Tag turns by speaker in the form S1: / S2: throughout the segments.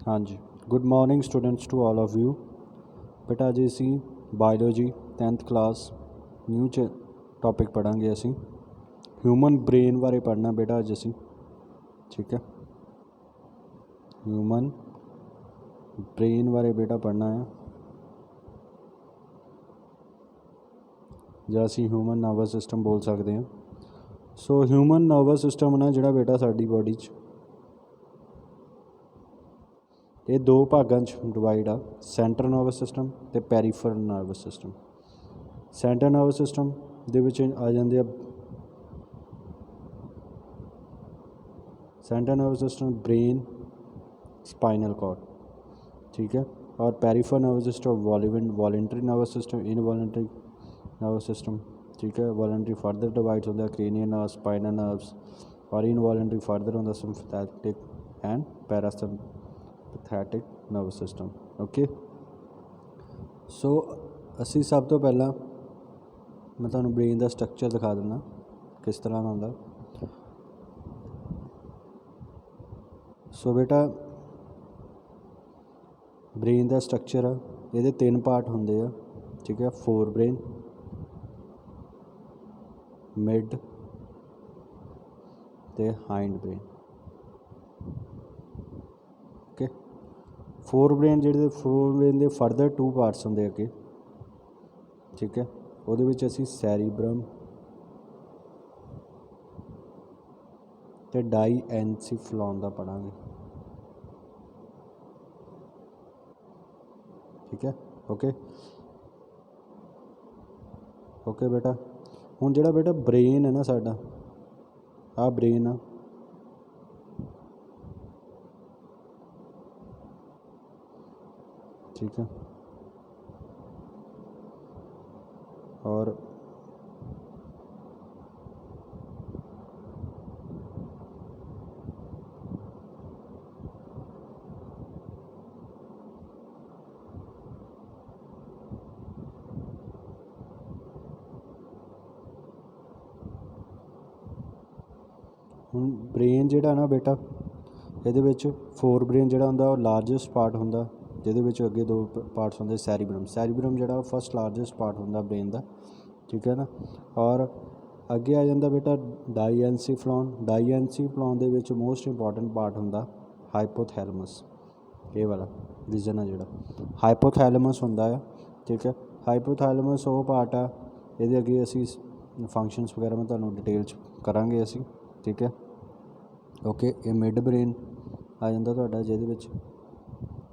S1: हाँ जी, good morning students to all of you. बेटा अज असी biology 10th class new topic पढ़ांगे। असी ह्यूमन ब्रेन बारे पढ़ना बेटा अज असी, ठीक है। ह्यूमन ब्रेन बारे बेटा पढ़ना है, ਜਾਂ ਅਸੀਂ ਹਿਊਮਨ ਨਰਵਸ ਸਿਸਟਮ बोल सकते हैं। सो ਹਿਊਮਨ ਨਰਵਸ सिस्टम ना ਜਿਹੜਾ बेटा ਸਾਡੀ बॉडी 'ਚ ਇਹ ਦੋ ਭਾਗਾਂ 'ਚ ਡਿਵਾਈਡ ਆ, ਸੈਂਟਰਲ ਨਰਵਸ ਸਿਸਟਮ ਅਤੇ peripheral nervous system. Central nervous system ਦੇ ਵਿੱਚ ਆ ਜਾਂਦੇ ਆ central nervous system, brain, spinal cord, ठीक है। और peripheral nervous system voluntary nervous system, involuntary nervous system, ठीक है। वॉलंटरी फर्दर डिवाइड होता है क्रेनियल नर्व, स्पाइनल नर्व्स, और इनवॉलंटरी फर्दर होता sympathetic and parasympathetic nervous system, okay. So असी सब तो पहला मैं तुहानूं ब्रेन का स्ट्रक्चर दिखा देना किस तरह का होंदा। सो बेटा ब्रेन का स्ट्रक्चर आ, ये 3 पार्ट होंदे आ, ठीक है। फोर ब्रेन, मिड ते hind brain, okay. Fore brain दे फर्दर 2 पार्ट्स होंदे अगे, ठीक है। ਉਹਦੇ ਵਿੱਚ ਅਸੀਂ ਸੈਰੀਬਰਮ ਤੇ ਡਾਈਐਨਸੀਫਲੌਨ ਦਾ ਪੜਾਂਗੇ, ठीक है, ओके ओके बेटा। ਹੁਣ ਜਿਹੜਾ बेटा ब्रेन है ना साडा, आ ब्रेन आ, ठीक है। और ਹੁਣ ब्रेन ਜਿਹੜਾ ना बेटा ਇਹਦੇ ਵਿੱਚ फोर ब्रेन ਜਿਹੜਾ ਹੁੰਦਾ ਉਹ लार्जेस्ट पार्ट ਹੁੰਦਾ, ਜਿਹਦੇ ਵਿੱਚ ਅੱਗੇ 2 पार्ट्स ਹੁੰਦੇ। सैरीबरम ਜਿਹੜਾ फस्ट लार्जेस्ट पार्ट ਹੁੰਦਾ ब्रेन ਦਾ, ठीक है ना। और ਅੱਗੇ ਆ ਜਾਂਦਾ बेटा ਡਾਈਐਨਸੀਫਲੌਨ ਦੇ ਵਿੱਚ मोस्ट इंपॉर्टेंट पार्ट ਹੁੰਦਾ हाइपोथैलेमस। ਇਹ ਵਾਲਾ ਰੀਜਨ ਆ ਜਿਹੜਾ ਹਾਈਪੋਥੈਲੇਮਸ ਹੁੰਦਾ ਆ, ठीक है। ਹਾਈਪੋਥੈਲੇਮਸ ਉਹ ਪਾर्ट ਆ, ਇਹਦੇ ਅੱਗੇ ਅਸੀਂ फंक्शनस वगैरह मैं ਤੁਹਾਨੂੰ डिटेल 'ਚ ਕਰਾਂਗੇ ਅਸੀਂ, ठीक है, ओके। ये मिड ब्रेन आ ਜਾਂਦਾ ਤੁਹਾਡਾ, ਜਿਹਦੇ ਵਿੱਚ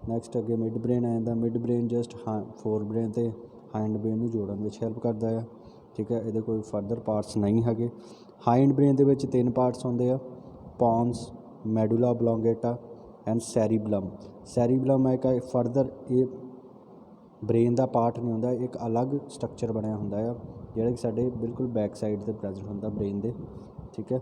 S1: ਨੈਕਸਟ ਅੱਗੇ ਮਿਡ ਬ੍ਰੇਨ ਆ ਜਾਂਦਾ। Mid brain just fore brain ਤੇ हाइंड ब्रेन ਨੂੰ ਜੋੜਨ ਵਿੱਚ ਹੈਲਪ ਕਰਦਾ ਆ, ठीक है। ਇਹਦੇ ਕੋਈ ਫਰਦਰ ਪਾਰਟਸ ਨਹੀਂ ਹੈਗੇ। हाइंड ब्रेन ਦੇ ਵਿੱਚ 3 ਪਾਰਟਸ ਹੁੰਦੇ ਆ, ਪੌਨਸ, ਮੈਡੂਲਾ ਓਬਲੋਂਗੇਟਾ ਐਂਡ ਸੈਰੀਬਲਮ ਹੈ ਇੱਕ ਫਰਦਰ, ਇਹ ब्रेन ਦਾ ਪਾਰਟ ਨਹੀਂ ਹੁੰਦਾ, ਇੱਕ ਅਲੱਗ ਸਟਰਕਚਰ ਬਣਿਆ ਹੁੰਦਾ ਆ, ਜਿਹੜਾ ਕਿ ਸਾਡੇ ਬਿਲਕੁਲ ਬੈਕ ਸਾਈਡ 'ਤੇ ਪ੍ਰੈਜੈਂਟ ਹੁੰਦਾ ब्रेन ਦੇ, ठीक है।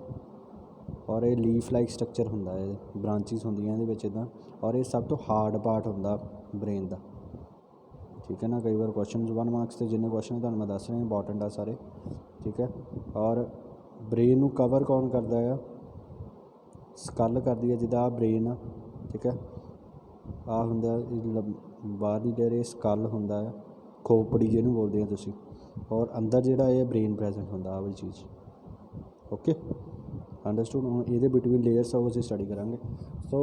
S1: और ये लीफ लाइक स्ट्रक्चर होंदा है, ब्रांचिस होंदियां इहदे विच इदां। और ये सब तो हार्ड पार्ट होंदा ब्रेन दा, ठीक है ना। कई बार क्वेश्चन 1 मार्क्स से जिन्ने क्वेश्चन तुहानूं मैं दस रहा इंपॉर्टेंट आ सारे, ठीक है। और ब्रेन नूं कवर कौन करदा है? स्कल करदी है, जिद्दां आ ब्रेन आ, ठीक है। आ हुंदा बाहरली लेयर, ये स्कल हुंदा है, खोपड़ी जिहनूं बोलदे हो तुसीं। और अंदर जिहड़ा ये ब्रेन प्रेजेंट हुंदा आ वाली चीज़, ओके, अंडरस्टूड। ਹੁਣ ਇਹਦੇ ਬਿਟਵੀਨ ਲੇਅਰਸ ਆ ਉਹ ਅਸੀਂ ਸਟੱਡੀ ਕਰਾਂਗੇ। ਸੋ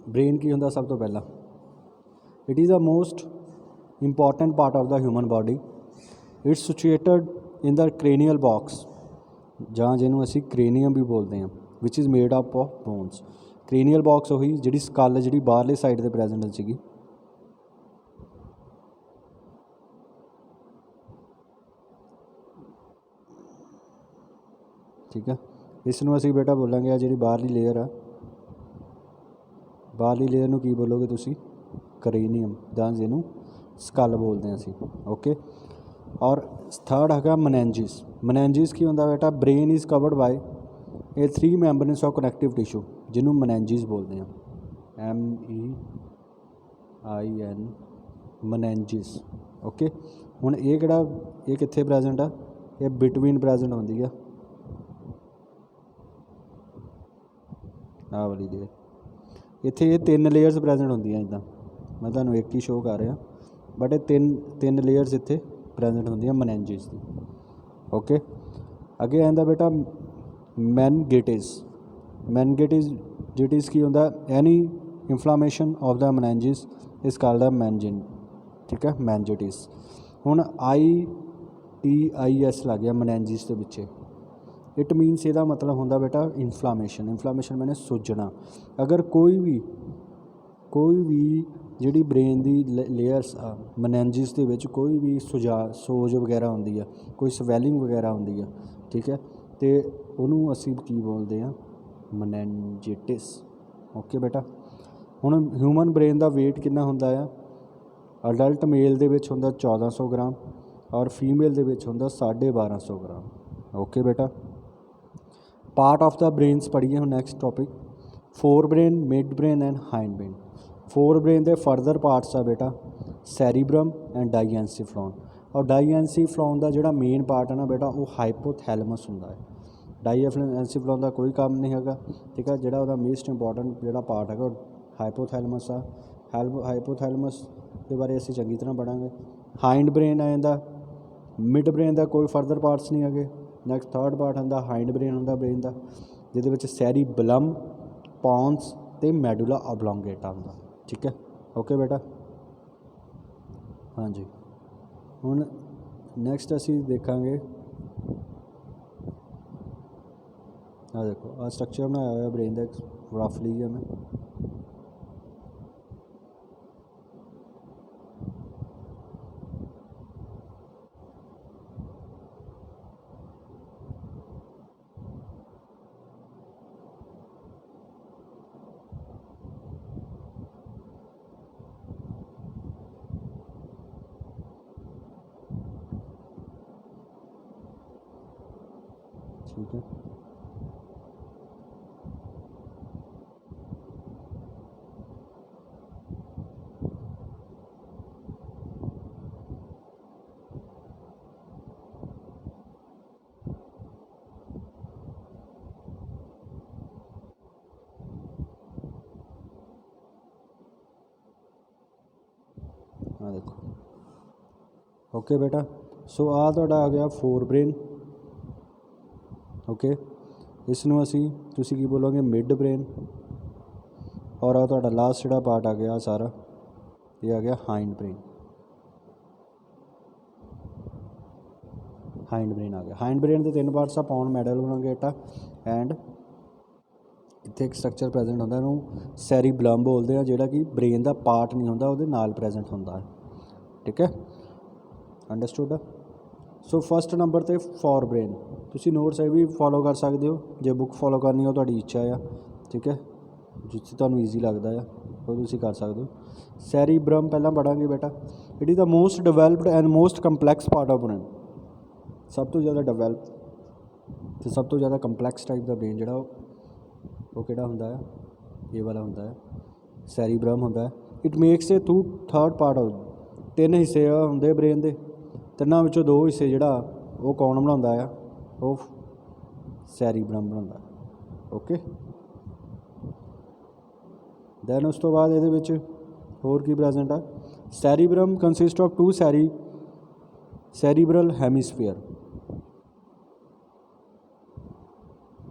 S1: ब्रेन ਕੀ ਹੁੰਦਾ? ਸਭ ਤੋਂ ਪਹਿਲਾਂ it is a most important part of the human body. It's situated in the cranial box, ਜਾਂ ਜਿਹਨੂੰ ਅਸੀਂ ਕ੍ਰੇਨੀਅਮ ਵੀ ਬੋਲਦੇ ਹਾਂ, which is made up of bones. Cranial box ਉਹੀ ਜਿਹੜੀ ਸਕਲ ਜਿਹੜੀ ਬਾਹਰਲੇ ਸਾਈਡ 'ਤੇ ਪ੍ਰੈਜੈਂਟ ਸੀਗੀ, ठीक है। इसनूं असीं बेटा बोलांगे आ जिहड़ी बाहरली लेयर आ, बाहरली लेयर नूं की बोलोगे तुसीं? करेनियम, जां जिहनूं स्कल बोलते हैं असीं, ओके। और थर्ड हैगा मनैंजिस की हुंदा बेटा? Brain is covered by a 3 membranes of connective tissue, जिन्हों मनैंजिस बोलते हैं, MEIN, मनैंजिस, ओके। हुण ये किहड़ा, ये कित्थे प्रैजेंट आ? ये बिटवीन प्रैजेंट होंदी है, आ वाली लेयर, ਇੱਥੇ ਇਹ 3 ਲੇਅਰਸ ਪ੍ਰੈਜੈਂਟ ਹੁੰਦੀਆਂ ਇੱਦਾਂ, ਮੈਂ ਤੁਹਾਨੂੰ ਇੱਕ ਹੀ ਸ਼ੋਅ ਕਰ ਰਿਹਾ, ਬਟ ਇਹ ਤਿੰਨ ਲੇਅਰਸ ਇੱਥੇ ਪ੍ਰੈਜੈਂਟ ਹੁੰਦੀਆਂ ਮੈਨਿਨਜਿਸ ਦੀ। ਓਕੇ, ਅੱਗੇ ਆਉਂਦਾ ਬੇਟਾ ਮੈਨਿਨਜਾਈਟਿਸ ਕੀ ਹੁੰਦਾ, ਐਨੀ ਇਨਫਲਾਮੇਸ਼ਨ ਆਫ ਦਾ ਮੈਨਿਨਜਿਸ ਇਸ ਕਾਲਡ ਦਾ ਮੈਨਜਿਨ, ਠੀਕ ਹੈ, ਮੈਨਿਨਜਾਈਟਿਸ। ਹੁਣ ITIS ਲੱਗ ਗਿਆ ਮੈਨਿਨਜਿਸ ਦੇ ਪਿੱਛੇ, ਇਟ ਮੀਨਸ ਇਹਦਾ ਮਤਲਬ ਹੁੰਦਾ ਬੇਟਾ ਇਨਫਲਾਮੇਸ਼ਨ ਮੈਨੇ ਸੁੱਜਣਾ। ਅਗਰ ਕੋਈ ਵੀ ਜਿਹੜੀ ਬ੍ਰੇਨ ਦੀ ਲੇਅਰਸ ਆ ਮੈਨਿਨਜਿਸ ਦੇ ਵਿੱਚ ਕੋਈ ਵੀ ਸੋਜ ਵਗੈਰਾ ਹੁੰਦੀ ਆ, ਕੋਈ ਸਵੈਲਿੰਗ ਵਗੈਰਾ ਹੁੰਦੀ ਆ, ਠੀਕ ਹੈ, ਅਤੇ ਉਹਨੂੰ ਅਸੀਂ ਕੀ ਬੋਲਦੇ ਹਾਂ, ਮੈਨਿਨਜਾਈਟਿਸ। ਓਕੇ ਬੇਟਾ, ਹੁਣ ਹਿਊਮਨ ਬ੍ਰੇਨ ਦਾ ਵੇਟ ਕਿੰਨਾ ਹੁੰਦਾ ਆ, ਅਡਲਟ ਮੇਲ ਦੇ ਵਿੱਚ ਹੁੰਦਾ 1400 ਗ੍ਰਾਮ ਔਰ ਫੀਮੇਲ ਦੇ ਵਿੱਚ ਹੁੰਦਾ 1250 ਗ੍ਰਾਮ। ਓਕੇ ਬੇਟਾ, ਪਾਰਟ ਆਫ ਦਾ ਬ੍ਰੇਨਸ ਪੜ੍ਹੀਏ ਹੁਣ। Next topic, forebrain, midbrain and hindbrain. Forebrain ਦੇ ਫਰਦਰ ਪਾਰਟਸ ਆ ਬੇਟਾ ਸੈਰੀਬਰਮ ਐਂਡ ਡਾਈਐਂਸੀਫਲੋਨ। ਔਰ ਡਾਈਐਂਸੀਫਲੋਨ ਦਾ ਜਿਹੜਾ ਮੇਨ ਪਾਰਟ ਹੈ ਨਾ ਬੇਟਾ ਉਹ ਹਾਈਪੋਥੈਲਮਸ ਹੁੰਦਾ ਹੈ। ਡਾਈਐਂਸੀਫਲੋਨ ਦਾ ਕੋਈ ਕੰਮ ਨਹੀਂ ਹੈਗਾ, ਠੀਕ ਹੈ, ਜਿਹੜਾ ਉਹਦਾ ਮੋਸਟ ਇੰਪੋਰਟੈਂਟ ਜਿਹੜਾ ਪਾਰਟ ਹੈਗਾ ਉਹ ਹਾਈਪੋਥੈਲਮਸ ਆ। ਹਾਈਪੋਥੈਲਮਸ ਦੇ ਬਾਰੇ ਅਸੀਂ ਚੰਗੀ ਤਰ੍ਹਾਂ ਪੜ੍ਹਾਂਗੇ। ਹਾਈਂਡ ਬ੍ਰੇਨ ਆ ਜਾਂਦਾ, ਮਿਡ ਬ੍ਰੇਨ ਦਾ ਕੋਈ ਫਰਦਰ ਪਾਰਟਸ ਨਹੀਂ ਹੈਗੇ। ਨੈਕਸਟ ਥਰਡ ਪਾਰਟ ਹੁੰਦਾ ਹਾਈਂਡ ਬ੍ਰੇਨ ਹੁੰਦਾ ਬ੍ਰੇਨ ਦਾ, ਜਿਹਦੇ ਵਿੱਚ ਸੈਰੀਬਲਮ, ਪੌਂਸ ਅਤੇ ਮੈਡੂਲਾ ਓਬਲੋਂਗੇਟਾ ਹੁੰਦਾ, ਠੀਕ ਹੈ। ਓਕੇ ਬੇਟਾ, ਹਾਂਜੀ। ਹੁਣ ਨੈਕਸਟ ਅਸੀਂ ਦੇਖਾਂਗੇ, ਆਹ ਦੇਖੋ ਆਹ ਸਟਰਕਚਰ ਬਣਾਇਆ ਹੋਇਆ ਬ੍ਰੇਨ ਦਾ ਰਫਲੀ ਜਿਹਾ ਮੈਂ, ਠੀਕ ਹੈ। ਆਹ ਦੇਖੋ, ਓਕੇ ਬੇਟਾ, ਸੋ ਆਹ ਤੁਹਾਡਾ ਆ ਗਿਆ ਫੋਰ ਬ੍ਰੇਨ। ਓਕੇ, ਇਸ ਨੂੰ ਤੁਸੀਂ ਕੀ ਬੋਲੋਗੇ, ਮਿਡ ਬ੍ਰੇਨ। ਔਰ ਆ ਤੁਹਾਡਾ ਲਾਸਟ ਜਿਹੜਾ ਪਾਰਟ ਆ ਗਿਆ ਸਾਰਾ, ਇਹ ਆ ਗਿਆ ਹਾਈਂਡ ਬ੍ਰੇਨ। ਹਾਈਂਡ ਬ੍ਰੇਨ ਆ ਗਿਆ। ਹਾਈਂਡ ਬ੍ਰੇਨ ਦੇ 3 ਪਾਰਟਸ ਆ, ਪੌਨ, ਮੈਡੂਲਾ ਓਬਲੋਂਗੇਟਾ ਐਂਡ ਇੱਥੇ ਇੱਕ ਸਟਰਕਚਰ ਪ੍ਰੈਜੈਂਟ ਹੁੰਦਾ, ਇਹਨੂੰ ਸੈਰੀਬਲਮ ਬੋਲਦੇ ਆ, ਜਿਹੜਾ ਕਿ ਬ੍ਰੇਨ ਦਾ ਪਾਰਟ ਨਹੀਂ ਹੁੰਦਾ, ਉਹਦੇ ਨਾਲ ਪ੍ਰੈਜੈਂਟ ਹੁੰਦਾ ਹੈ, ਠੀਕ ਹੈ, ਅੰਡਰਸਟੂਡ। ਸੋ ਫਸਟ ਨੰਬਰ 'ਤੇ ਫੋਰ ਬ੍ਰੇਨ, ਤੁਸੀਂ ਨੋਟਸ ਇਹ ਵੀ ਫੋਲੋ ਕਰ ਸਕਦੇ ਹੋ, ਜੇ ਬੁੱਕ ਫੋਲੋ ਕਰਨੀ ਉਹ ਤੁਹਾਡੀ ਇੱਛਾ ਆ, ਠੀਕ ਹੈ, ਜਿੱਥੇ ਤੁਹਾਨੂੰ ਈਜ਼ੀ ਲੱਗਦਾ ਆ ਉਹ ਤੁਸੀਂ ਕਰ ਸਕਦੇ ਹੋ। ਸੈਰੀਬਰਮ ਪਹਿਲਾਂ ਪੜ੍ਹਾਂਗੇ ਬੇਟਾ, it is the most developed and most complex part of brain. ਸਭ ਤੋਂ ਜ਼ਿਆਦਾ ਡਿਵੈਲਪ ਅਤੇ ਸਭ ਤੋਂ ਜ਼ਿਆਦਾ ਕੰਪਲੈਕਸ ਟਾਈਪ ਦਾ ਬ੍ਰੇਨ ਜਿਹੜਾ ਉਹ ਕਿਹੜਾ ਹੁੰਦਾ ਹੈ, ਇਹ ਵਾਲਾ ਹੁੰਦਾ ਹੈ, ਸੈਰੀਬਰਮ ਹੁੰਦਾ ਹੈ। It makes A third part of, 3 ਹਿੱਸੇ ਹੁੰਦੇ ਬ੍ਰੇਨ ਦੇ, ਤਿੰਨਾਂ ਵਿੱਚੋਂ 2 ਹਿੱਸੇ ਜਿਹੜਾ ਉਹ ਕੌਣ ਬਣਾਉਂਦਾ ਆ, ਉਹ ਸੈਰੀਬਰਮ ਬਣਾਉਂਦਾ। ਓਕੇ, ਦੈਨ ਉਸ ਤੋਂ ਬਾਅਦ ਇਹਦੇ ਵਿੱਚ ਹੋਰ ਕੀ ਪ੍ਰੈਜੈਂਟ ਆ, ਸੈਰੀਬਰਮ ਕੰਸਿਸਟ ਆਫ 2 ਸੈਰੀਬਰਲ ਹੈਮੀਸਫੀਅਰ।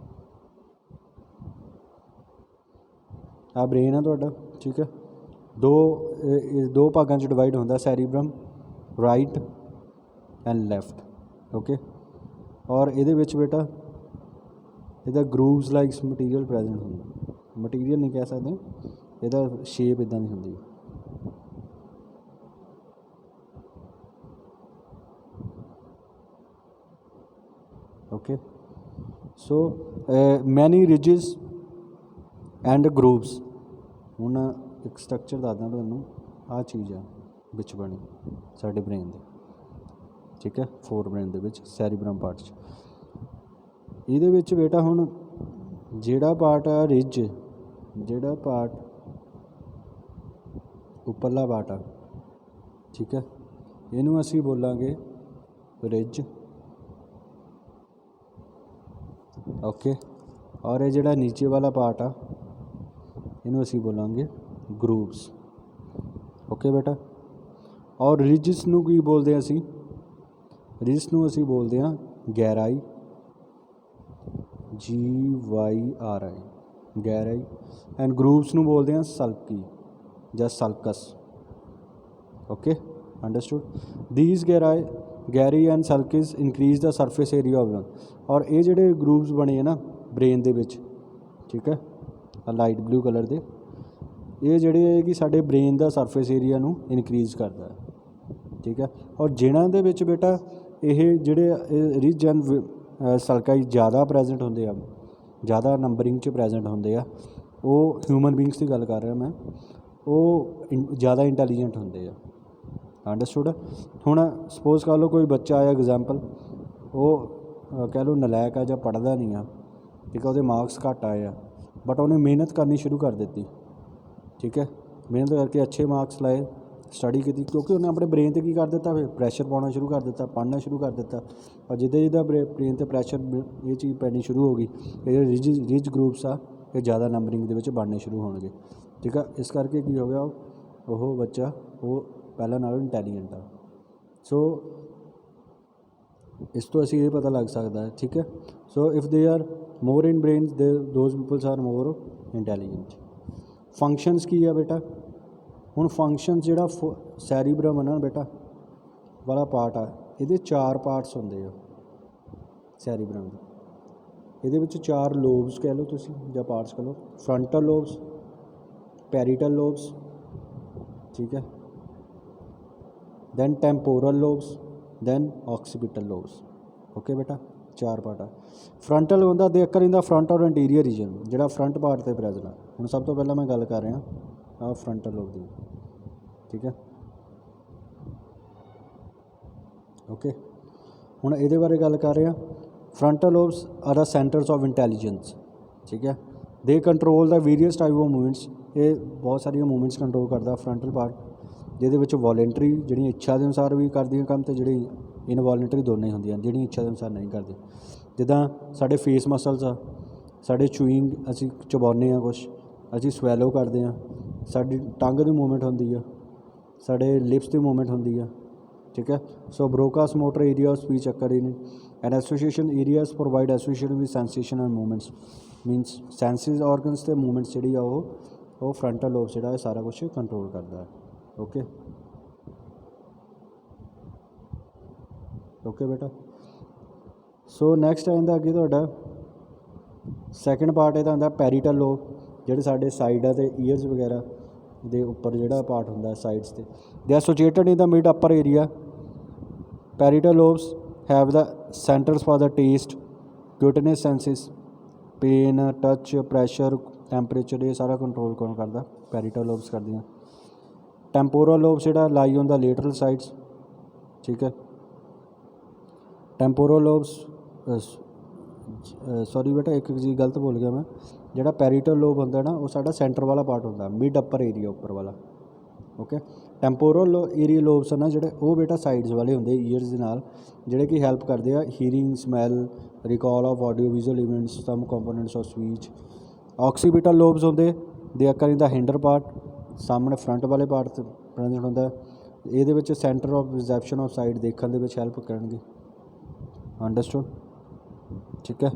S1: ਆਹ ਬ੍ਰੇਨ ਆ ਤੁਹਾਡਾ, ਠੀਕ ਹੈ, ਦੋ ਭਾਗਾਂ 'ਚ ਡਿਵਾਈਡ ਹੁੰਦਾ ਸੈਰੀਬਰਮ, ਰਾਈਟ ਐਂਡ ਲੈਫਟ। ਓਕੇ, ਔਰ ਇਹਦੇ ਵਿੱਚ ਬੇਟਾ ਇਹਦਾ ਗਰੂਵਸ ਲਾਈਕਸ ਮਟੀਰੀਅਲ ਪ੍ਰੈਜੈਂਟ ਹੁੰਦਾ, ਮਟੀਰੀਅਲ ਨਹੀਂ ਕਹਿ ਸਕਦੇ, ਇਹਦਾ ਸ਼ੇਪ ਇੱਦਾਂ ਦੀ ਹੁੰਦੀ ਹੈ। ਓਕੇ, ਸੋ ਮੈਨੀ ਰਿਜਿਸ ਐਂਡ ਗਰੂਵਸ। ਹੁਣ ਇੱਕ ਸਟਰਕਚਰ ਦੱਸਦਾ ਤੁਹਾਨੂੰ, ਆਹ ਚੀਜ਼ ਆ ਵਿੱਚ ਬਣੀ ਸਾਡੇ ਬ੍ਰੇਨ ਦੇ, ਠੀਕ ਹੈ, ਫੋਰ ਬ੍ਰੇਨ ਦੇ ਵਿੱਚ ਸੈਰੀਬਰਮ ਪਾਰਟ 'ਚ। ਇਹਦੇ ਵਿੱਚ ਬੇਟਾ ਹੁਣ ਜਿਹੜਾ ਪਾਰਟ ਆ ਰਿਜ, ਜਿਹੜਾ ਪਾਰਟ ਉੱਪਰਲਾ ਪਾਰਟ ਆ, ਠੀਕ ਹੈ, ਇਹਨੂੰ ਅਸੀਂ ਬੋਲਾਂਗੇ ਰਿਜ। ਓਕੇ, ਔਰ ਇਹ ਜਿਹੜਾ ਨੀਚੇ ਵਾਲਾ ਪਾਰਟ ਆ ਇਹਨੂੰ ਅਸੀਂ ਬੋਲਾਂਗੇ ਗਰੂਵਸ। ਓਕੇ ਬੇਟਾ। ਔਰ ਰਿਜਸ ਨੂੰ ਕੀ ਬੋਲਦੇ ਹਾਂ ਅਸੀਂ? ਰਿਜਸ ਨੂੰ ਅਸੀਂ ਬੋਲਦੇ ਹਾਂ ਗਹਿਰਾਈ, GYRI, ਗਹਿਰਾਈ। ਐਂਡ ਗਰੂਵਸ ਨੂੰ ਬੋਲਦੇ ਹਾਂ ਸਲਕੀ ਜਾਂ sulcus. Okay, understood. These gyri and sulci increase the surface area of lung. ਔਰ ਇਹ ਜਿਹੜੇ ਗਰੂਵਸ ਬਣੇ ਆ ਨਾ ਬ੍ਰੇਨ ਦੇ ਵਿੱਚ, ਠੀਕ ਹੈ, ਲਾਈਟ ਬਲੂ ਕਲਰ ਦੇ, ਇਹ ਜਿਹੜੇ ਹੈ ਕਿ ਸਾਡੇ ਬ੍ਰੇਨ ਦਾ ਸਰਫੇਸ ਏਰੀਆ ਨੂੰ ਇਨਕਰੀਜ਼ ਕਰਦਾ ਹੈ, ਠੀਕ ਹੈ। ਔਰ ਜਿਨ੍ਹਾਂ ਦੇ ਵਿੱਚ ਬੇਟਾ ਇਹ ਜਿਹੜੇ ਰਿਜ ਐਂਡ ਸਲਕਾਈ ਜ਼ਿਆਦਾ ਪ੍ਰੈਜੈਂਟ ਹੁੰਦੇ ਆ, ਜ਼ਿਆਦਾ ਨੰਬਰਿੰਗ 'ਚ ਪ੍ਰੈਜੈਂਟ ਹੁੰਦੇ ਆ, ਉਹ ਹਿਊਮਨ ਬੀਂਗਸ ਦੀ ਗੱਲ ਕਰ ਰਿਹਾ ਮੈਂ, ਉਹ ਜ਼ਿਆਦਾ ਇੰਟੈਲੀਜੈਂਟ ਹੁੰਦੇ ਆ। ਅੰਡਰਸਟੂਡ। ਹੁਣ ਸਪੋਜ਼ ਕਰ ਲਓ ਕੋਈ ਬੱਚਾ ਆ, ਐਗਜ਼ਾਮਪਲ, ਉਹ ਕਹਿ ਲਓ ਨਲਾਇਕ ਆ ਜਾਂ ਪੜ੍ਹਦਾ ਨਹੀਂ ਆ, ਠੀਕ ਹੈ, ਉਹਦੇ ਮਾਰਕਸ ਘੱਟ ਆਏ ਆ, ਬਟ ਉਹਨੇ ਮਿਹਨਤ ਕਰਨੀ ਸ਼ੁਰੂ ਕਰ ਦਿੱਤੀ, ਠੀਕ ਹੈ, ਮਿਹਨਤ ਕਰਕੇ ਅੱਛੇ ਮਾਰਕਸ ਲਾਏ, ਸਟੱਡੀ ਕੀਤੀ, ਕਿਉਂਕਿ ਉਹਨੇ ਆਪਣੇ ਬ੍ਰੇਨ 'ਤੇ ਕੀ ਕਰ ਦਿੱਤਾ, ਫਿਰ ਪ੍ਰੈਸ਼ਰ ਪਾਉਣਾ ਸ਼ੁਰੂ ਕਰ ਦਿੱਤਾ, ਪੜ੍ਹਨਾ ਸ਼ੁਰੂ ਕਰ ਦਿੱਤਾ। ਔਰ ਜਿੱਦਾਂ ਬ੍ਰੇਨ 'ਤੇ ਪ੍ਰੈਸ਼ਰ ਇਹ ਚੀਜ਼ ਪੈਣੀ ਸ਼ੁਰੂ ਹੋ ਗਈ, ਇਹ ਰਿਜ ਗਰੂਪਸ ਆ ਇਹ ਜ਼ਿਆਦਾ ਨੰਬਰਿੰਗ ਦੇ ਵਿੱਚ ਬਣਨੇ ਸ਼ੁਰੂ ਹੋਣਗੇ, ਠੀਕ ਆ। ਇਸ ਕਰਕੇ ਕੀ ਹੋ ਗਿਆ, ਉਹ ਬੱਚਾ ਉਹ ਪਹਿਲਾਂ ਨਾਲੋਂ ਇੰਟੈਲੀਜੈਂਟ ਆ। ਸੋ ਇਸ ਤੋਂ ਅਸੀਂ ਇਹ ਪਤਾ ਲੱਗ ਸਕਦਾ ਹੈ, ਠੀਕ ਹੈ। So if they are more in brain those peoples are more intelligent. Functions ਕੀ ਆ ਬੇਟਾ? ਹੁਣ ਫੰਕਸ਼ਨ ਜਿਹੜਾ ਸੈਰੀਬਰਮ ਹੈ ਨਾ ਬੇਟਾ ਵਾਲਾ ਪਾਰਟ ਆ, ਇਹਦੇ 4 ਪਾਰਟਸ ਹੁੰਦੇ ਆ ਸੈਰੀਬਰਮ ਦੇ। ਇਹਦੇ ਵਿੱਚ 4 ਲੋਬਸ ਕਹਿ ਲਓ ਤੁਸੀਂ ਜਾਂ ਪਾਰਟਸ ਕਹਿ ਲਓ। ਫਰੰਟਲ ਲੋਬਸ, ਪੈਰੀਟਲ ਲੋਬਸ, ਠੀਕ ਹੈ, then temporal lobes, then ਆਕਸੀਪਿਟਲ lobes. Okay ਬੇਟਾ, 4 ਪਾਰਟ ਆ। ਫਰੰਟਲ ਹੁੰਦਾ ਦੇ ਅਕਰ ਇਨ ਦਾ ਫਰੰਟ ਔਰ ਇੰਟੀਰੀਅਰ ਰੀਜਨ, ਜਿਹੜਾ ਫਰੰਟ ਪਾਰਟ 'ਤੇ ਪ੍ਰੈਜ਼ੈਂਟ ਆ। ਹੁਣ ਸਭ ਤੋਂ ਪਹਿਲਾਂ ਮੈਂ ਗੱਲ ਕਰ ਰਿਹਾ ਆਹ ਫਰੰਟਲ ਲੋਬ ਦੀ, ਠੀਕ ਹੈ। ਓਕੇ, ਹੁਣ ਇਹਦੇ ਬਾਰੇ ਗੱਲ ਕਰ ਰਹੇ ਹਾਂ। Frontal lobes are the centres of intelligence, ਠੀਕ ਹੈ। They control the various type of movements, ਇਹ ਬਹੁਤ ਸਾਰੀਆਂ ਮੂਵਮੈਂਟਸ ਕੰਟਰੋਲ ਕਰਦਾ ਫਰੰਟਲ ਪਾਰਟ, ਜਿਹਦੇ ਵਿੱਚ ਵੋਲੰਟਰੀ ਜਿਹੜੀਆਂ ਇੱਛਾ ਦੇ ਅਨੁਸਾਰ ਵੀ ਕਰਦੀਆਂ ਕੰਮ, ਅਤੇ ਜਿਹੜੀ ਇਨਵੋਲੰਟਰੀ ਦੋਨੇ ਹੁੰਦੀਆਂ, ਜਿਹੜੀਆਂ ਇੱਛਾ ਦੇ ਅਨੁਸਾਰ ਨਹੀਂ ਕਰਦੇ। ਜਿੱਦਾਂ ਸਾਡੇ ਫੇਸ ਮਸਲਸ ਆ, ਸਾਡੇ ਚੂਇੰਗ, ਅਸੀਂ ਚਬਾਉਂਦੇ ਹਾਂ ਕੁਛ, ਅਸੀਂ ਸਵੈਲੋ ਕਰਦੇ ਹਾਂ, ਸਾਡੀ ਟੰਗ ਦੀ ਮੂਵਮੈਂਟ ਹੁੰਦੀ ਆ, ਸਾਡੇ ਲਿਪਸ ਦੀ ਮੂਵਮੈਂਟ ਹੁੰਦੀ ਆ, ਠੀਕ ਹੈ। So Broca's motor area of speech occur in and association areas provide association with sensation and movements. Means senses organs ਅਤੇ ਮੂਵਮੈਂਟਸ ਜਿਹੜੀ ਆ ਉਹ ਫਰੰਟਲ ਲੋਬ ਜਿਹੜਾ ਇਹ ਸਾਰਾ ਕੁਛ ਕੰਟਰੋਲ ਕਰਦਾ ਹੈ। ਓਕੇ, ਓਕੇ ਬੇਟਾ। ਸੋ ਨੈਕਸਟ ਆ ਜਾਂਦਾ ਅੱਗੇ ਤੁਹਾਡਾ ਸੈਕਿੰਡ ਪਾਰਟ, ਇਹਦਾ ਹੁੰਦਾ ਪੈਰੀਟਲ ਲੋਬ, ਜਿਹੜੇ ਸਾਡੇ ਸਾਈਡਾਂ 'ਤੇ ਈਅਰਸ ਵਗੈਰਾ ਦੇ ਉੱਪਰ ਜਿਹੜਾ ਪਾਰਟ ਹੁੰਦਾ ਸਾਈਡਸ 'ਤੇ, they associated in the mid upper area. Parietal lobes have the centres for the taste, ਗੁਟਨੈਸ senses, pain, touch, pressure, temperature, ਇਹ ਸਾਰਾ ਕੰਟਰੋਲ ਕੌਣ ਕਰਦਾ? ਪੈਰੀਟਲ ਲੋਬਸ ਕਰਦੀਆਂ। ਟੈਂਪੋਰਲ ਲੋਬਸ ਜਿਹੜਾ ਲਾਈ ਔਨ ਦਾ ਲੇਟਰਲ ਸਾਈਡਸ, ਠੀਕ ਹੈ। ਟੈਂਪੋਰਲ ਲੋਬਸ ਸੌਰੀ ਬੇਟਾ ਇੱਕ ਚੀਜ਼ ਗਲਤ ਬੋਲ ਗਿਆ ਮੈਂ, ਜਿਹੜਾ ਪੈਰੀਟਲ ਲੋਬ ਹੁੰਦਾ ਨਾ ਉਹ ਸਾਡਾ ਸੈਂਟਰ ਵਾਲਾ ਪਾਰਟ ਹੁੰਦਾ, ਮਿਡ ਅਪਰ ਏਰੀਆ ਉੱਪਰ ਵਾਲਾ। ਓਕੇ, ਟੈਂਪੋਰਲ ਏਰੀਆ ਲੋਬਸ ਨਾ ਜਿਹੜੇ ਉਹ ਬੇਟਾ ਸਾਈਡਸ ਵਾਲੇ ਹੁੰਦੇ ਈਅਰਸ ਦੇ ਨਾਲ, ਜਿਹੜੇ ਕਿ ਹੈਲਪ ਕਰਦੇ ਆ hearing, smell, recall of audio visual events, some components of speech. Occipital lobes ਹੁੰਦੇ they occur in the hinder part, ਸਾਹਮਣੇ ਫਰੰਟ ਵਾਲੇ ਪਾਰਟ 'ਤੇ ਪ੍ਰੈਜ਼ੈਂਟ ਹੁੰਦਾ। ਇਹਦੇ ਵਿੱਚ centre of reception of sight ਦੇਖਣ ਦੇ ਵਿੱਚ ਹੈਲਪ ਕਰਨਗੇ। ਅੰਡਰਸਟੂਡ, ਠੀਕ ਹੈ।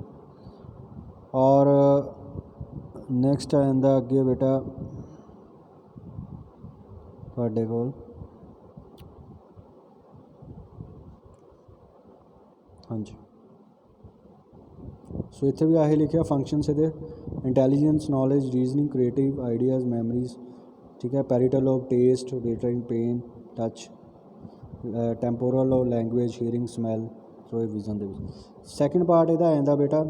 S1: ਔਰ ਨੈਕਸਟ ਆ ਜਾਂਦਾ ਅੱਗੇ ਬੇਟਾ ਤੁਹਾਡੇ ਕੋਲ ਹਾਂਜੀ। ਸੋ ਇੱਥੇ ਵੀ ਆਹੀ ਲਿਖਿਆ ਫੰਕਸ਼ਨਸ ਇਹਦੇ, intelligence, knowledge, reasoning, creative ideas, memories, ਠੀਕ ਹੈ। ਪੈਰੀਟਲ ਲੋਬ ਟੇਸਟ, ਰੀਟਰਿੰਗ, pain, touch. Temporal lobe language, hearing, smell, so ਇਹ ਵਿਜ਼ਨ ਦੇ ਵਿੱਚ। ਸੈਕਿੰਡ ਪਾਰਟ ਇਹਦਾ ਆ ਜਾਂਦਾ ਬੇਟਾ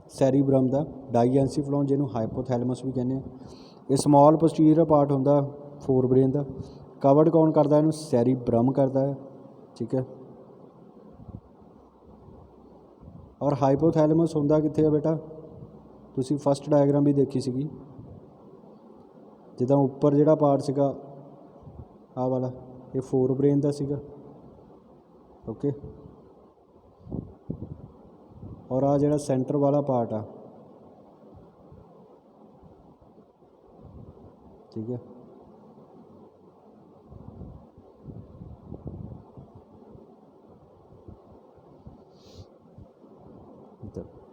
S1: ਸੈਰੀਬਰਮ ਦਾ, ਡਾਈਐਂਸੀਫਲੋਨ, ਜਿਹਨੂੰ ਹਾਈਪੋਥੈਲਮਸ ਵੀ ਕਹਿੰਦੇ ਆ। ਇਹ ਸਮੋਲ ਪੋਸਟੀਰੀਅਰ ਪਾਰਟ ਹੁੰਦਾ ਫੋਰ ਬ੍ਰੇਨ ਦਾ, ਕਵਰਡ ਕੌਣ ਕਰਦਾ ਇਹਨੂੰ? ਸੈਰੀਬਰਮ ਕਰਦਾ ਹੈ, ਠੀਕ ਹੈ। ਔਰ ਹਾਈਪੋਥੈਲਮਸ ਹੁੰਦਾ ਕਿੱਥੇ ਆ ਬੇਟਾ? ਤੁਸੀਂ ਫਸਟ ਡਾਇਗਰਾਮ ਵੀ ਦੇਖੀ ਸੀਗੀ, ਜਿੱਦਾਂ ਉੱਪਰ ਜਿਹੜਾ ਪਾਰਟ ਸੀਗਾ ਆਹ ਵਾਲਾ, ਇਹ ਫੋਰ ਬ੍ਰੇਨ ਦਾ ਸੀਗਾ, ਓਕੇ। ਔਰ ਆਹ ਜਿਹੜਾ ਸੈਂਟਰ ਵਾਲਾ ਪਾਰਟ ਆ ठीक है।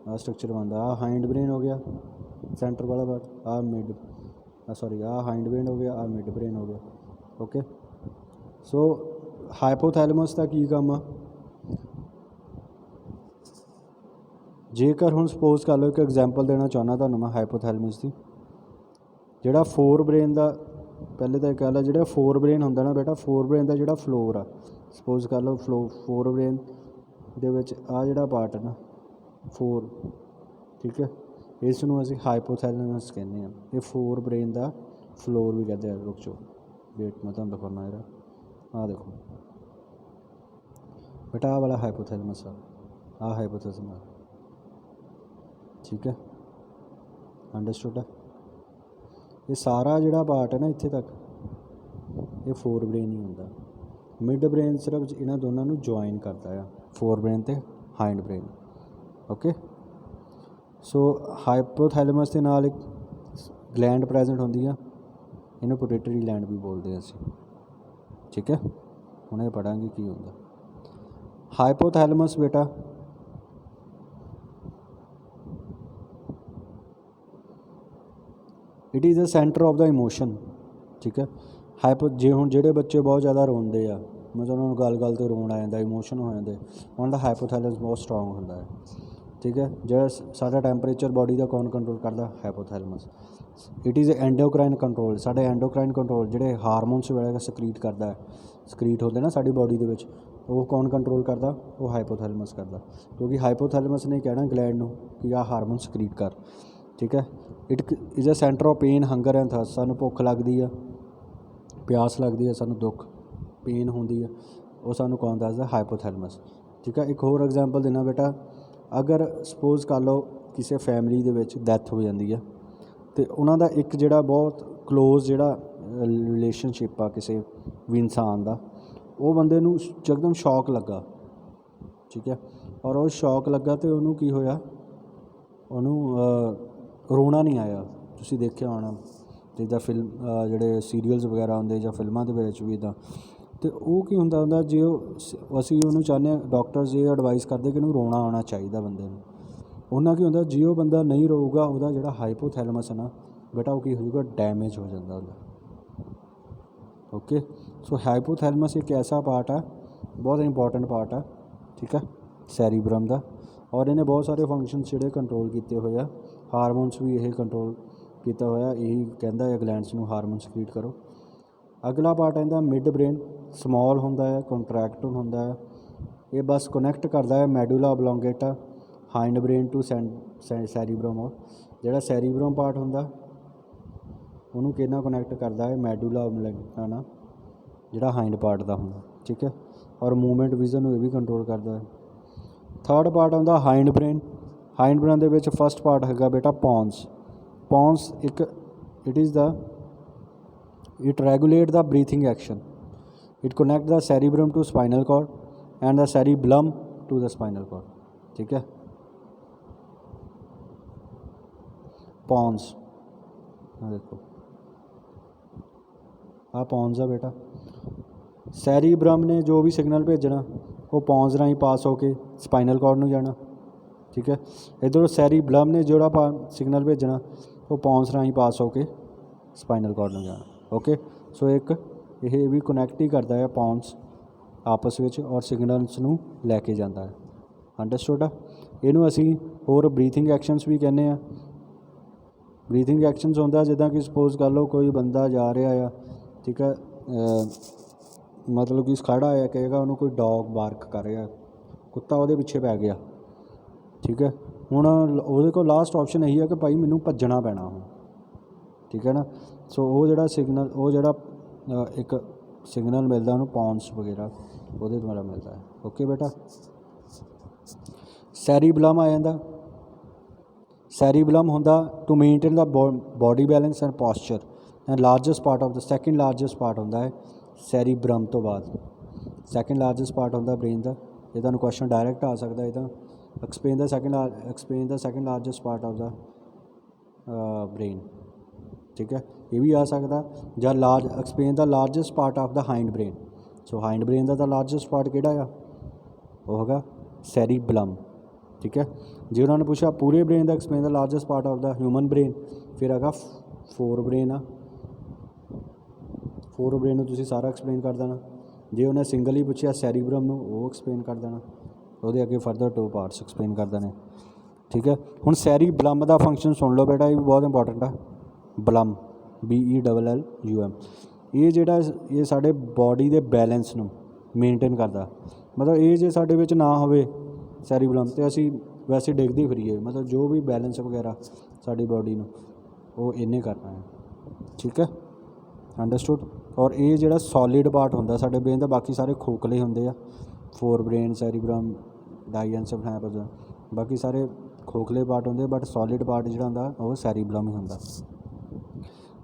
S1: आ स्ट्रक्चर बनता, आ हाइंड ब्रेन हो गया सेंटर वाला पार्ट, आ मिड सॉरी आ हाइंड ब्रेन हो गया, आ मिड ब्रेन हो गया। ओके सो हाइपोथैलेमस का की काम आ, जेकर हुण सपोज कर लो एक एग्जाम्पल देना चाहना तुहानूं मैं हाइपोथैलेमस की, जिहड़ा फोर ब्रेन का पहले तो कह लो जो फोर ब्रेन होंदा ना बेटा, फोर ब्रेन का जो फ्लोर आ, सपोज कर लो फोर ब्रेन दे विच आ जिहड़ा पार्ट है ना फोर, ठीक है, इसनूं असीं हाइपोथैलेमस कहने हैं। ये फोर ब्रेन का फ्लोर भी कहते हैं। रुक जाओ वेट मैं तुहानूं दिखाना इहदा, आ देखो बेटा आ वाला हाइपोथैलेमस आ हाइपोथैलेमस, ठीक है, अंडरस्टूड है। ये सारा जिहड़ा पार्ट है ना इत्थे तक ये फोर ब्रेन ही होंदा। मिड ब्रेन सिर्फ इन्हां दोनों नूं ज्वाइन करता है, फोर ब्रेन ते hind brain. Okay so hypothalamus के नाल एक ग्लैंड प्रेजेंट होंदी है, इन्हूं पिट्यूटरी ग्लैंड भी बोलते हैं असीं, ठीक है। हुण ये पढ़ांगे की होंदा हाइपोथैलेमस बेटा, it is the centre of the emotion, ठीक है। हाइपो जे हुण जिहड़े बच्चे बहुत ज़्यादा रोंदे आ, मतलब उन्होंने गल ते रोन आ जाता, इमोशन हो जाते, उन्होंने हाइपोथैलेमस बहुत स्ट्रोंग होंदा है, ठीक है। जो साडा टैंपरेचर बॉडी का कौन कंट्रोल करता, hypothalamus. It is endocrine control, साडे एंडोक्राइन कंट्रोल जिहड़े हारमोन्स वगैरह सक्रीट करता है, सक्रीट होंदे ना साडी बॉडी दे विच, वो कौन कंट्रोल करता, वो हाइपोथैलेमस करता, क्योंकि हाइपोथैलेमस ने कहना ग्लैंड नूं कि आ हारमोन सक्रीट कर, ठीक है। It is a centre of pain hunger and thirst, सानूं भुख लगदी है, प्यास लगदी है, सानूं दुख पेन होंदी है, वो सानूं कौन दसदा, हाइपोथैलेमस, ठीक है। एक होर एग्जाम्पल देना बेटा, अगर सपोज कर लो किसी फैमिली दे विच डैथ हो जाती है, तो उन्हों का एक जोड़ा बहुत क्लोज जोड़ा रिलेशनशिप आ किसी भी इंसान का, वो बंदे नूं एकदम शौक लगा, ठीक है, और वो शौक लगा तो उन्होंने की होया, उन्होंने रोना नहीं आया। तुसीं देखिया होना जिद्दां फिल्म जिहड़े सीरीयल्स वगैरह आउंदे जां फिल्मां दे विच भी इदां, तो वो की हुंदा हुंदा जे असीं उन्होंने चाहते हैं, डॉक्टर्स ये एडवाइस करते कि रोना आना चाहिए बंदे नूं, उन्ना की हुंदा जे वो बंदा नहीं रोऊगा, उहदा जिहड़ा हाइपोथैलेमस है ना बेटा, वो की होऊगा, डैमेज हो जाता उहदा। ओके सो हाइपोथैलेमस एक ऐसा पार्ट है, बहुत इंपॉर्टेंट पार्ट है, ठीक है, सैरीब्रम का, और इन्हें बहुत सारे फंक्शन जिहड़े कंट्रोल किए हुए हैं, हारमोन्स भी यही कंट्रोल किया होया, यही कहता है ग्लैंड्स नूं हारमोन सक्रीट करो। अगला पार्ट आंदा मिड ब्रेन, समॉल होंदा है, कंट्रैक्ट होंदा है, ये बस कनैक्ट करता है medulla oblongata hindbrain to cerebrum, और जिहड़ा सैरीब्रम पार्ट होंदा उन्होंने किहना कनैक्ट करता है, मैडुला ऑब्लोंगेटा नाल जिहड़ा हाइंड पार्ट का होंदा, ठीक है, और मूवमेंट विजन ये भी कंट्रोल करता है। थर्ड पार्ट आंदा हाइंड ब्रेन, हाइंड ब्रेन दे विच फस्ट पार्ट हैगा बेटा पॉन्स, पॉन्स एक it is the it regulate the breathing action, it connect the cerebrum to spinal cord and the cerebellum to the spinal cord, ठीक है। Pond's देखो आ Pond's है बेटा, सैरीब्रम ने जो भी सिग्नल भेजना वो पॉन्स राही पास होके स्पाइनल कॉर्ड नूं जाना, ठीक है। इधर सैरीब्लम ने जोड़ा सिग्नल भेजना वो पॉन्स राही पास होके स्पाइनल कॉर्ड नूं जाना। ओके सो एक ये भी कनैक्ट ही करता है पॉन्स आपस में और सिग्नल्स नूं लैके जाता है, अंडरस्टूड है। इनू असी होर ब्रीथिंग एक्शनस भी कहने हैं। ब्रीथिंग एक्शनस होंदा जिद्दां कि सपोज कर लो कोई बंदा जा रहा है, ठीक है, मतलब कि खड़ा है कहेगा उन्होंने कोई डॉग बार्क कर रहा है, कुत्ता वो पिछे पै गया, ठीक है, हुण वो को लास्ट ऑप्शन यही है कि भाई मैनू भजना पैना हूँ, ठीक है ना। सो वो जो सिग्नल वो जो एक सिग्नल मिलता उन्होंने पॉन्स वगैरह वो द्वारा मिलता है। ओके बेटा, सैरीब्लम आ जाता, सैरीब्लम होंदा to maintain the body balance and posture and largest part of the second largest part होंदा है सैरीब्रम तो बाद सैकेंड लार्जेस्ट पार्ट होंदा ब्रेन का। ये तुहानूं क्वेश्चन डायरैक्ट आ सकता है, इदा explain the second largest part of the brain, ठीक है। ਇਹ ਵੀ ਆ ਸਕਦਾ। ਜਾਂ large explain the largest part of the hindbrain. So hindbrain ਦਾ ਤਾਂ ਲਾਰਜੈਸਟ ਪਾਰਟ ਕਿਹੜਾ ਆ, ਉਹ ਹੈਗਾ ਸੈਰੀਬਲਮ। ਠੀਕ ਹੈ, ਜੇ ਉਹਨਾਂ ਨੇ ਪੁੱਛਿਆ ਪੂਰੇ brain the explain the largest part of the human brain, ਫਿਰ ਹੈਗਾ ਫੋਰ ਬ੍ਰੇਨ ਆ। ਫੋਰ ਬ੍ਰੇਨ ਨੂੰ ਤੁਸੀਂ ਸਾਰਾ ਐਕਸਪਲੇਨ ਕਰ ਦੇਣਾ। ਜੇ ਉਹਨੇ ਸਿੰਗਲ ਹੀ ਪੁੱਛਿਆ ਸੈਰੀਬਰਮ ਨੂੰ, ਉਹ ਐਕਸਪਲੇਨ ਕਰ ਦੇਣਾ। ਉਹਦੇ ਅੱਗੇ ਫਰਦਰ 2 ਪਾਰਟਸ ਐਕਸਪਲੇਨ ਕਰ ਦੇਣੇ। ਠੀਕ ਹੈ, ਹੁਣ ਸੈਰੀਬਲਮ ਦਾ ਫੰਕਸ਼ਨ ਸੁਣ ਲਓ ਬੇਟਾ, ਇਹ ਵੀ ਬਹੁਤ ਇੰਪੋਰਟੈਂਟ ਆ। ਬਲਮ, BELLUM, ਇਹ ਜਿਹੜਾ ਇਹ ਸਾਡੇ ਬੋਡੀ ਦੇ ਬੈਲੈਂਸ ਨੂੰ ਮੇਨਟੇਨ ਕਰਦਾ। ਮਤਲਬ ਇਹ ਜੇ ਸਾਡੇ ਵਿੱਚ ਨਾ ਹੋਵੇ ਸੈਰੀਬਲਮ, ਤੇ ਅਸੀਂ ਵੈਸੇ ਡਿੱਗਦੇ ਫਿਰੀਏ। ਮਤਲਬ ਜੋ ਵੀ ਬੈਲੈਂਸ ਵਗੈਰਾ ਸਾਡੀ ਬੋਡੀ ਨੂੰ, ਉਹ ਇਹਨੇ ਕਰਨਾ ਹੈ। ਠੀਕ ਹੈ, ਅੰਡਰਸਟੂਡ। ਔਰ ਇਹ ਜਿਹੜਾ ਸੋਲਿਡ ਪਾਰਟ ਹੁੰਦਾ ਸਾਡੇ ਬ੍ਰੇਨ ਦਾ, ਬਾਕੀ ਸਾਰੇ ਖੋਖਲੇ ਹੁੰਦੇ ਆ। ਫੋਰ ਬ੍ਰੇਨ, ਸੈਰੀਬਰਮ, ਡਾਈਐਨਸੈਫਲਾਈਪਸ, ਬਾਕੀ ਸਾਰੇ ਖੋਖਲੇ ਪਾਰਟ ਹੁੰਦੇ, ਬਟ ਸੋਲਿਡ ਪਾਰਟ ਜਿਹੜਾ ਹੁੰਦਾ ਉਹ ਸੈਰੀਬਲਮ ਹੀ ਹੁੰਦਾ।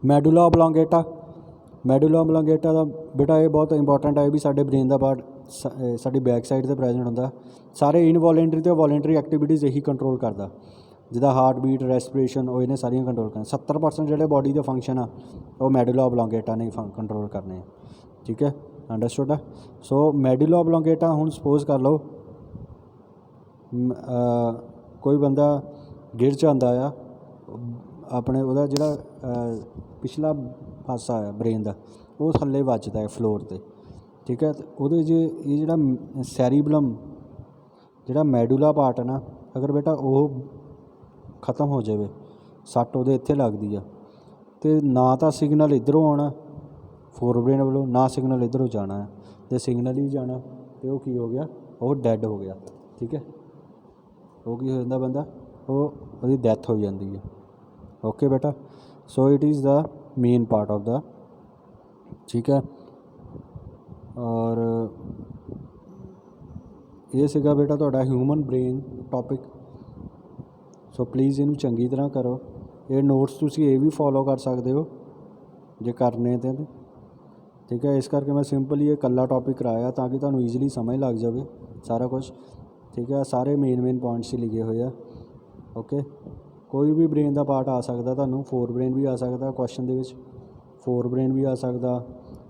S1: ਮੈਡੂਲਾ ਓਬਲੋਂਗੇਟਾ, ਮੈਡੂਲਾ ਓਬਲੋਂਗੇਟਾ ਦਾ ਬੇਟਾ ਇਹ ਬਹੁਤ ਇੰਪੋਰਟੈਂਟ ਹੈ ਵੀ ਸਾਡੇ ਬ੍ਰੇਨ ਦਾ ਪਾਰਟ ਸਾਡੀ ਬੈਕ ਸਾਈਡ 'ਤੇ ਪ੍ਰੈਜੈਂਟ ਹੁੰਦਾ। ਸਾਰੇ ਇਨਵੋਲੰਟਰੀ ਅਤੇ ਵੋਲੰਟਰੀ ਐਕਟੀਵਿਟੀਜ਼ ਇਹੀ ਕੰਟਰੋਲ ਕਰਦਾ, ਜਿੱਦਾਂ ਹਾਰਟ ਬੀਟ, ਰੈਸਪੀਰੇਸ਼ਨ, ਉਹ ਇਹਨੇ ਸਾਰੀਆਂ ਕੰਟਰੋਲ ਕਰਨੀਆਂ। 70% ਜਿਹੜੇ ਬੋਡੀ ਦੇ ਫੰਕਸ਼ਨ ਆ ਉਹ ਮੈਡੂਲਾ ਓਬਲੋਂਗੇਟਾ ਨੇ ਕੰਟਰੋਲ ਕਰਨੇ ਆ। ਠੀਕ ਹੈ, ਅੰਡਰਸਟੂਡ ਆ। ਸੋ ਮੈਡੂਲਾ ਓਬਲੋਂਗੇਟਾ, ਹੁਣ ਸਪੋਜ਼ ਕਰ ਲਓ ਕੋਈ ਬੰਦਾ ਗਿਰ ਜਾਂਦਾ ਆ, ਆਪਣੇ ਉਹਦਾ ਜਿਹੜਾ ਪਿਛਲਾ ਪਾਸਾ ਆ ਬ੍ਰੇਨ ਦਾ, ਉਹ ਥੱਲੇ ਵੱਜਦਾ ਹੈ ਫਲੋਰ 'ਤੇ। ਠੀਕ ਹੈ, ਅਤੇ ਉਹਦੇ 'ਚ ਇਹ ਜਿਹੜਾ ਸੈਰੀਬਲਮ, ਜਿਹੜਾ ਮੈਡੂਲਾ ਪਾਰਟ ਹੈ ਨਾ, ਅਗਰ ਬੇਟਾ ਉਹ ਖ਼ਤਮ ਹੋ ਜਾਵੇ, ਸੱਟ ਉਹਦੇ ਇੱਥੇ ਲੱਗਦੀ ਆ, ਅਤੇ ਨਾ ਤਾਂ ਸਿਗਨਲ ਇੱਧਰੋਂ ਆਉਣਾ ਫੋਰ ਬ੍ਰੇਨ ਵੱਲੋਂ, ਨਾ ਸਿਗਨਲ ਇੱਧਰੋਂ ਜਾਣਾ ਹੈ। ਜੇ ਸਿਗਨਲ ਹੀ ਜਾਣਾ ਅਤੇ ਉਹ ਕੀ ਹੋ ਗਿਆ, ਉਹ ਡੈੱਡ ਹੋ ਗਿਆ। ਠੀਕ ਹੈ, ਉਹ ਕੀ ਹੋ ਜਾਂਦਾ ਬੰਦਾ, ਉਹਦੀ ਡੈਥ ਹੋ ਜਾਂਦੀ ਹੈ। ਓਕੇ ਬੇਟਾ, so it is the main part of the. ਠੀਕ ਹੈ, ਔਰ ਇਹ ਸੀਗਾ ਬੇਟਾ ਤੁਹਾਡਾ human brain topic. So please ਇਹਨੂੰ ਚੰਗੀ ਤਰ੍ਹਾਂ ਕਰੋ। ਇਹ ਨੋਟਸ ਤੁਸੀਂ ਇਹ ਵੀ ਫੋਲੋ ਕਰ ਸਕਦੇ ਹੋ ਜੇ ਕਰਨੇ ਤੇ। ਠੀਕ ਹੈ, ਇਸ ਕਰਕੇ ਮੈਂ ਸਿੰਪਲੀ ਇਹ ਇਕੱਲਾ ਟੋਪਿਕ ਕਰਾਇਆ ਤਾਂ ਕਿ ਤੁਹਾਨੂੰ ਈਜ਼ੀਲੀ ਸਮਝ ਲੱਗ ਜਾਵੇ ਸਾਰਾ ਕੁਛ। ਠੀਕ ਹੈ, ਸਾਰੇ ਮੇਨ ਪੁਆਇੰਟਸ ਹੀ ਲਿਖੇ ਹੋਏ ਆ। ਓਕੇ, ਕੋਈ ਵੀ ਬ੍ਰੇਨ ਦਾ ਪਾਰਟ ਆ ਸਕਦਾ ਤੁਹਾਨੂੰ। ਫੋਰ ਬ੍ਰੇਨ ਵੀ ਆ ਸਕਦਾ ਕੁਐਸਚਨ ਦੇ ਵਿੱਚ, ਫੋਰ ਬ੍ਰੇਨ ਵੀ ਆ ਸਕਦਾ,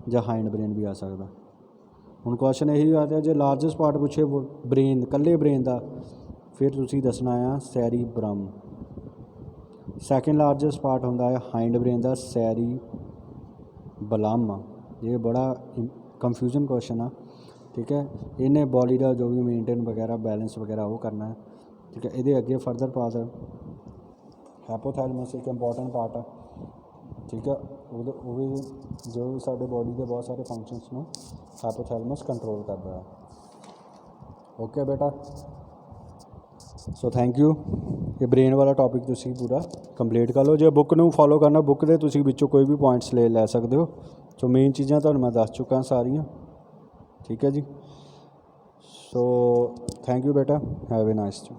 S1: ਜਾਂ ਹਾਈਂਡ ਬ੍ਰੇਨ ਵੀ ਆ ਸਕਦਾ। ਹੁਣ ਕੁਐਸਚਨ ਇਹੀ ਆਇਆ, ਜੇ ਲਾਰਜੈਸਟ ਪਾਰਟ ਪੁੱਛੇ ਬ੍ਰੇਨ, ਇਕੱਲੇ ਬ੍ਰੇਨ ਦਾ, ਫਿਰ ਤੁਸੀਂ ਦੱਸਣਾ ਆ ਸੈਰੀਬਰਮ। ਸੈਕਿੰਡ ਲਾਰਜੈਸਟ ਪਾਰਟ ਹੁੰਦਾ ਹੈ ਹਾਈਂਡ ਬ੍ਰੇਨ ਦਾ, ਸੈਰੀਬਲਮ। ਇਹ ਬੜਾ ਕਨਫਿਊਜ਼ਨ ਕੁਐਸਚਨ ਆ। ਠੀਕ ਹੈ, ਇਹਨੇ ਬੋਡੀ ਦਾ ਜੋ ਵੀ ਮੇਨਟੇਨ ਵਗੈਰਾ, ਬੈਲੈਂਸ ਵਗੈਰਾ ਉਹ ਕਰਨਾ ਹੈ। ਠੀਕ ਹੈ, ਇਹਦੇ ਅੱਗੇ ਫਰਦਰ ਪਾਰਟ ਹਾਈਪੋਥੈਲਮਸ ਇੱਕ ਇੰਪੋਰਟੈਂਟ ਪਾਰਟ ਆ। ਠੀਕ ਹੈ, ਉਹ ਵੀ ਜੋ ਸਾਡੇ ਬੋਡੀ ਦੇ ਬਹੁਤ ਸਾਰੇ ਫੰਕਸ਼ਨਸ ਨੂੰ ਹਾਈਪੋਥੈਲਮਸ ਕੰਟਰੋਲ ਕਰਦਾ ਹੈ। ਓਕੇ ਬੇਟਾ, ਸੋ ਥੈਂਕ ਯੂ। ਇਹ ਬ੍ਰੇਨ ਵਾਲਾ ਟੋਪਿਕ ਤੁਸੀਂ ਪੂਰਾ ਕੰਪਲੀਟ ਕਰ ਲਓ। ਜੇ ਬੁੱਕ ਨੂੰ ਫੋਲੋ ਕਰਨਾ, ਬੁੱਕ ਦੇ ਤੁਸੀਂ ਵਿੱਚੋਂ ਕੋਈ ਵੀ ਪੁਆਇੰਟਸ ਲੈ ਸਕਦੇ ਹੋ। ਸੋ ਮੇਨ ਚੀਜ਼ਾਂ ਤੁਹਾਨੂੰ ਮੈਂ ਦੱਸ ਚੁੱਕਾ ਸਾਰੀਆਂ। ਠੀਕ ਹੈ ਜੀ, ਸੋ ਥੈਂਕ ਯੂ ਬੇਟਾ, ਹੈਵ ਏ ਨਾਈਸ ਡੇ।